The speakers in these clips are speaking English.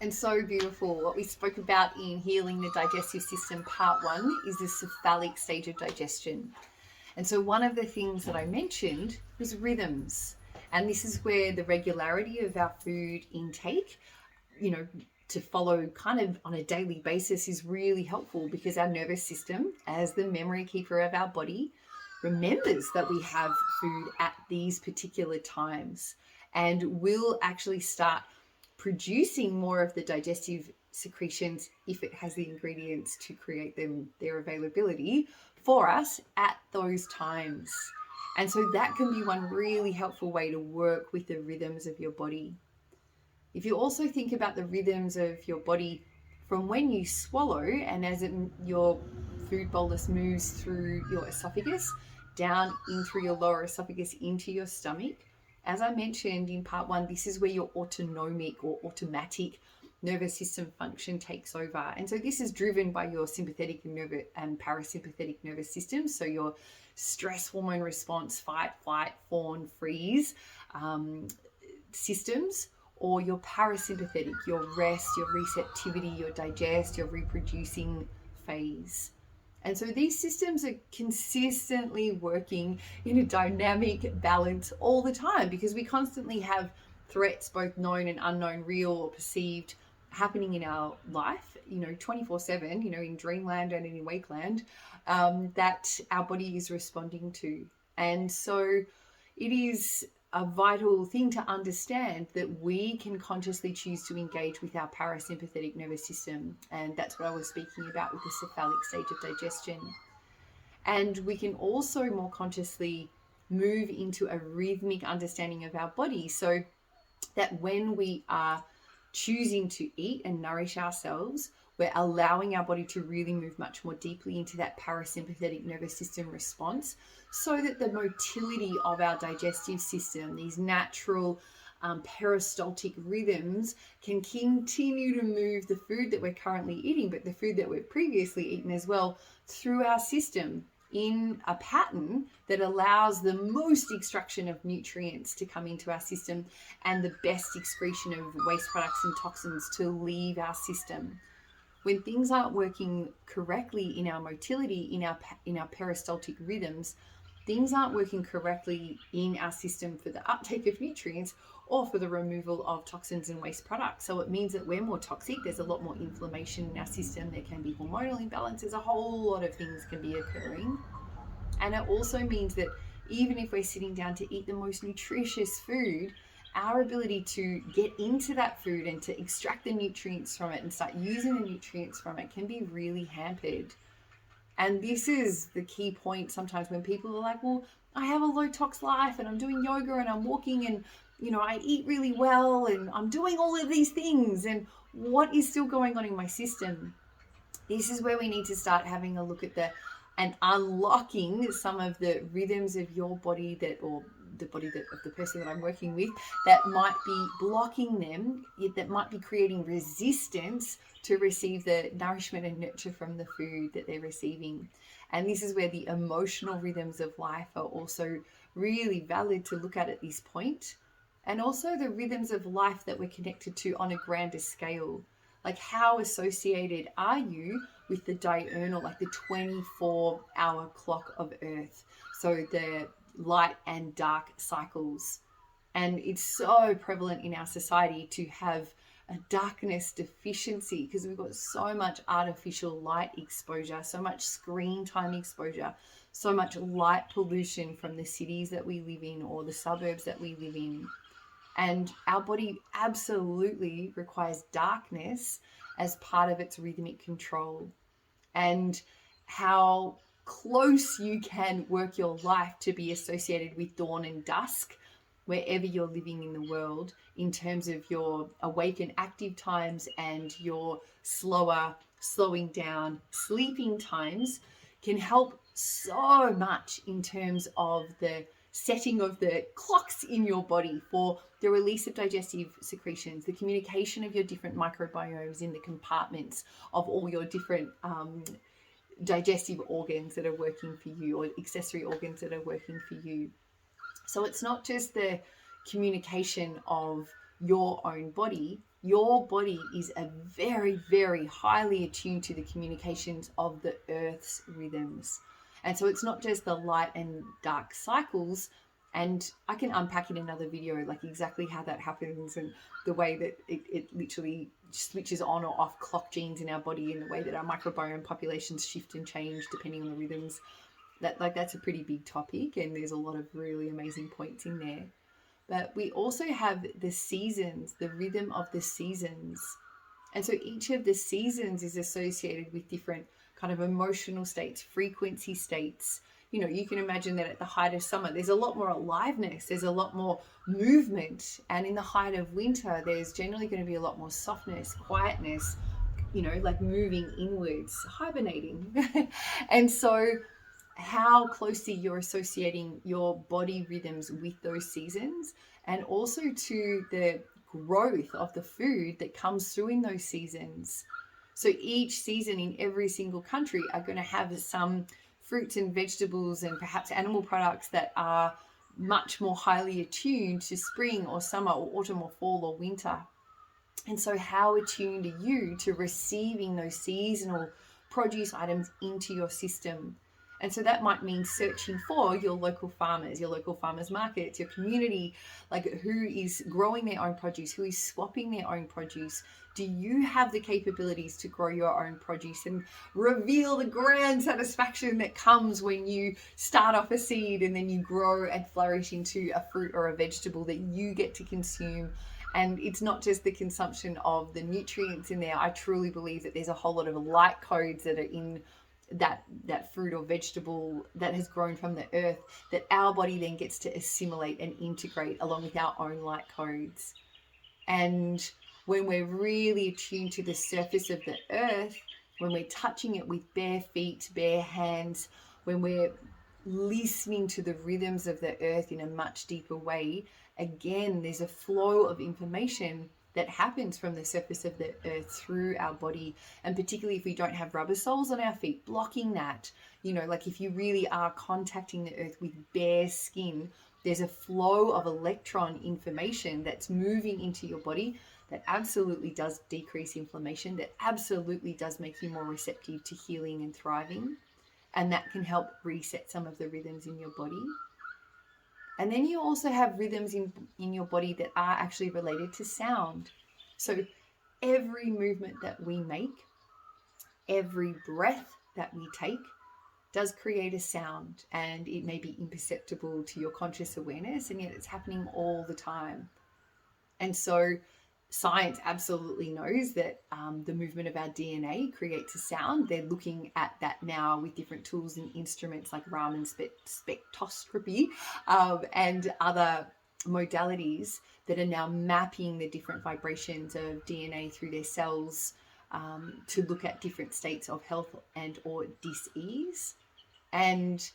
and so beautiful. What we spoke about in Healing the Digestive System, part 1, is the cephalic stage of digestion. And so one of the things that I mentioned was rhythms. And this is where the regularity of our food intake, to follow kind of on a daily basis is really helpful, because our nervous system, as the memory keeper of our body, remembers that we have food at these particular times and will actually start producing more of the digestive secretions if it has the ingredients to create them, their availability for us at those times. And so that can be one really helpful way to work with the rhythms of your body. If you also think about the rhythms of your body from when you swallow and as your food bolus moves through your esophagus, down in through your lower esophagus into your stomach, as I mentioned in part 1, this is where your autonomic or automatic nervous system function takes over. And so this is driven by your sympathetic and parasympathetic nervous system. So your stress hormone response, fight, flight, fawn, freeze systems, or your parasympathetic, your rest, your receptivity, your digest, your reproducing phase. And so these systems are consistently working in a dynamic balance all the time, because we constantly have threats, both known and unknown, real or perceived, happening in our life, 24/7, in dreamland and in wakeland, that our body is responding to. And so it is a vital thing to understand that we can consciously choose to engage with our parasympathetic nervous system. And that's what I was speaking about with the cephalic stage of digestion. And we can also more consciously move into a rhythmic understanding of our body, so that when we are choosing to eat and nourish ourselves, we're allowing our body to really move much more deeply into that parasympathetic nervous system response, so that the motility of our digestive system, these natural peristaltic rhythms, can continue to move the food that we're currently eating, but the food that we've previously eaten as well, through our system in a pattern that allows the most extraction of nutrients to come into our system and the best excretion of waste products and toxins to leave our system. When things aren't working correctly in our motility, in our peristaltic rhythms, things aren't working correctly in our system for the uptake of nutrients or for the removal of toxins and waste products. So it means that we're more toxic. There's a lot more inflammation in our system. There can be hormonal imbalances. A whole lot of things can be occurring. And it also means that even if we're sitting down to eat the most nutritious food, our ability to get into that food and to extract the nutrients from it and start using the nutrients from it can be really hampered. And this is the key point sometimes when people are like, well, I have a low tox life and I'm doing yoga and I'm walking and, I eat really well and I'm doing all of these things. And what is still going on in my system? This is where we need to start having a look at and unlocking some of the rhythms of your body or the body of the person that I'm working with, that might be blocking them, that might be creating resistance to receive the nourishment and nurture from the food that they're receiving. And this is where the emotional rhythms of life are also really valid to look at this point. And also the rhythms of life that we're connected to on a grander scale. Like, how associated are you with the diurnal, like the 24-hour clock of Earth? So the light and dark cycles. And it's so prevalent in our society to have a darkness deficiency, because we've got so much artificial light exposure, so much screen time exposure, so much light pollution from the cities that we live in or the suburbs that we live in. And our body absolutely requires darkness as part of its rhythmic control. And how close you can work your life to be associated with dawn and dusk wherever you're living in the world, in terms of your awake and active times and your slowing down sleeping times, can help so much in terms of the setting of the clocks in your body for the release of digestive secretions, the communication of your different microbiomes in the compartments of all your different digestive organs that are working for you, or accessory organs that are working for you. So it's not just the communication of your own body, your body is a very, very highly attuned to the communications of the Earth's rhythms. And so it's not just the light and dark cycles. And I can unpack in another video like exactly how that happens, and the way that it literally switches on or off clock genes in our body, and the way that our microbiome populations shift and change depending on the rhythms. That's a pretty big topic, and there's a lot of really amazing points in there. But we also have the seasons, the rhythm of the seasons. And so each of the seasons is associated with different kind of emotional states, frequency states. You know, you can imagine that at the height of summer, there's a lot more aliveness, there's a lot more movement. And in the height of winter, there's generally going to be a lot more softness, quietness, you know, like moving inwards, hibernating. And so how closely you're associating your body rhythms with those seasons, and also to the growth of the food that comes through in those seasons. So each season in every single country are going to have some fruits and vegetables and perhaps animal products that are much more highly attuned to spring or summer or autumn or fall or winter. And so how attuned are you to receiving those seasonal produce items into your system? And so that might mean searching for your local farmers markets, your community, like who is growing their own produce, who is swapping their own produce. Do you have the capabilities to grow your own produce and reveal the grand satisfaction that comes when you start off a seed and then you grow and flourish into a fruit or a vegetable that you get to consume? And it's not just the consumption of the nutrients in there. I truly believe that there's a whole lot of light codes that are in that fruit or vegetable that has grown from the earth, that our body then gets to assimilate and integrate along with our own light codes. And when we're really attuned to the surface of the earth, when we're touching it with bare feet, bare hands, when we're listening to the rhythms of the earth in a much deeper way, again, there's a flow of information that happens from the surface of the earth through our body. And particularly if we don't have rubber soles on our feet blocking that, you know, like if you really are contacting the earth with bare skin, there's a flow of electron information that's moving into your body that absolutely does decrease inflammation, that absolutely does make you more receptive to healing and thriving. And that can help reset some of the rhythms in your body. And then you also have rhythms in your body that are actually related to sound. So every movement that we make, every breath that we take does create a sound, and it may be imperceptible to your conscious awareness, and yet it's happening all the time. And so science absolutely knows that the movement of our DNA creates a sound. They're looking at that now with different tools and instruments like Raman spectroscopy and other modalities that are now mapping the different vibrations of DNA through their cells to look at different states of health and or dis-ease. And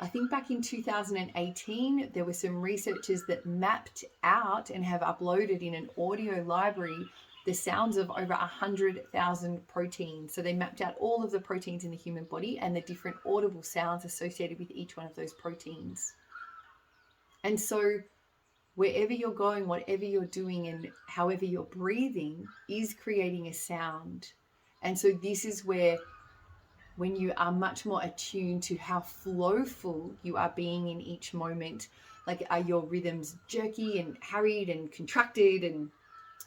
I think back in 2018, there were some researchers that mapped out and have uploaded in an audio library the sounds of over 100,000 proteins. So they mapped out all of the proteins in the human body and the different audible sounds associated with each one of those proteins. And so wherever you're going, whatever you're doing, and however you're breathing is creating a sound. And so this is where, when you are much more attuned to how flowful you are being in each moment, like are your rhythms jerky and harried and contracted and,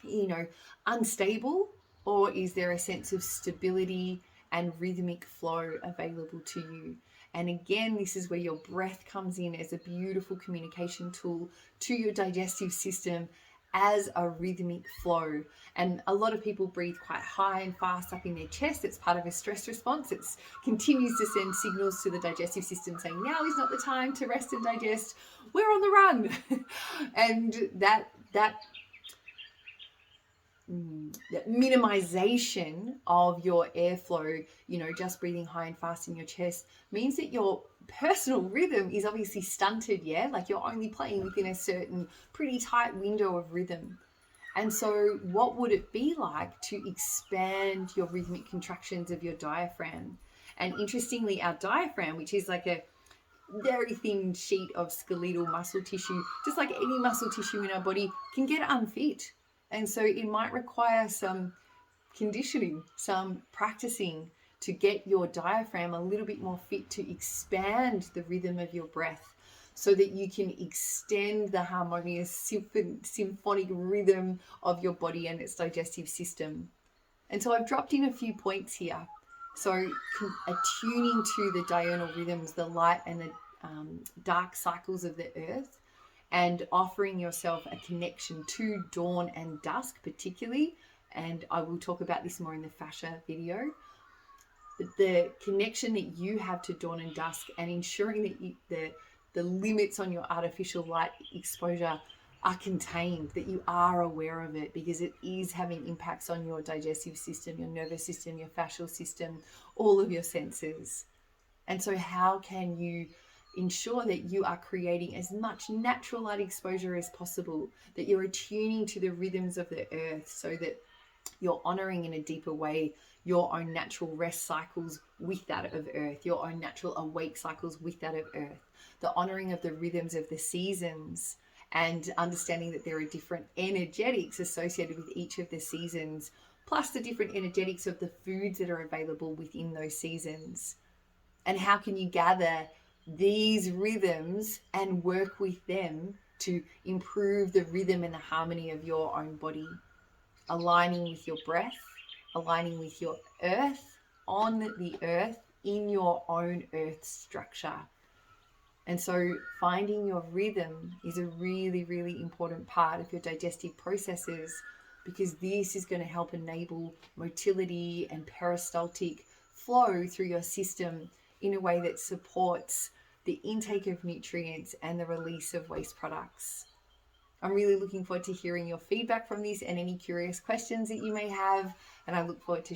you know, unstable, or is there a sense of stability and rhythmic flow available to you? And again, this is where your breath comes in as a beautiful communication tool to your digestive system as a rhythmic flow. And a lot of people breathe quite high and fast up in their chest. It's part of a stress response. It continues to send signals to the digestive system saying, now is not the time to rest and digest. We're on the run. And that minimization of your airflow, you know, just breathing high and fast in your chest, means that your personal rhythm is obviously stunted, yeah? Like you're only playing within a certain pretty tight window of rhythm. And so what would it be like to expand your rhythmic contractions of your diaphragm? And interestingly, our diaphragm, which is like a very thin sheet of skeletal muscle tissue, just like any muscle tissue in our body, can get unfit. And so it might require some conditioning, some practicing to get your diaphragm a little bit more fit to expand the rhythm of your breath so that you can extend the harmonious symphonic rhythm of your body and its digestive system. And so I've dropped in a few points here. So attuning to the diurnal rhythms, the light and the dark cycles of the earth, and offering yourself a connection to dawn and dusk particularly. And I will talk about this more in the fascia video. But the connection that you have to dawn and dusk, and ensuring that the limits on your artificial light exposure are contained, that you are aware of it, because it is having impacts on your digestive system, your nervous system, your fascial system, all of your senses. And so how can you ensure that you are creating as much natural light exposure as possible, that you're attuning to the rhythms of the earth so that you're honoring in a deeper way your own natural rest cycles with that of earth, your own natural awake cycles with that of earth, the honoring of the rhythms of the seasons, and understanding that there are different energetics associated with each of the seasons, plus the different energetics of the foods that are available within those seasons. And how can you gather these rhythms and work with them to improve the rhythm and the harmony of your own body, aligning with your breath, aligning with your earth, on the earth, in your own earth structure. And so finding your rhythm is a really, really important part of your digestive processes, because this is going to help enable motility and peristaltic flow through your system in a way that supports the intake of nutrients and the release of waste products. I'm really looking forward to hearing your feedback from this and any curious questions that you may have, and I look forward to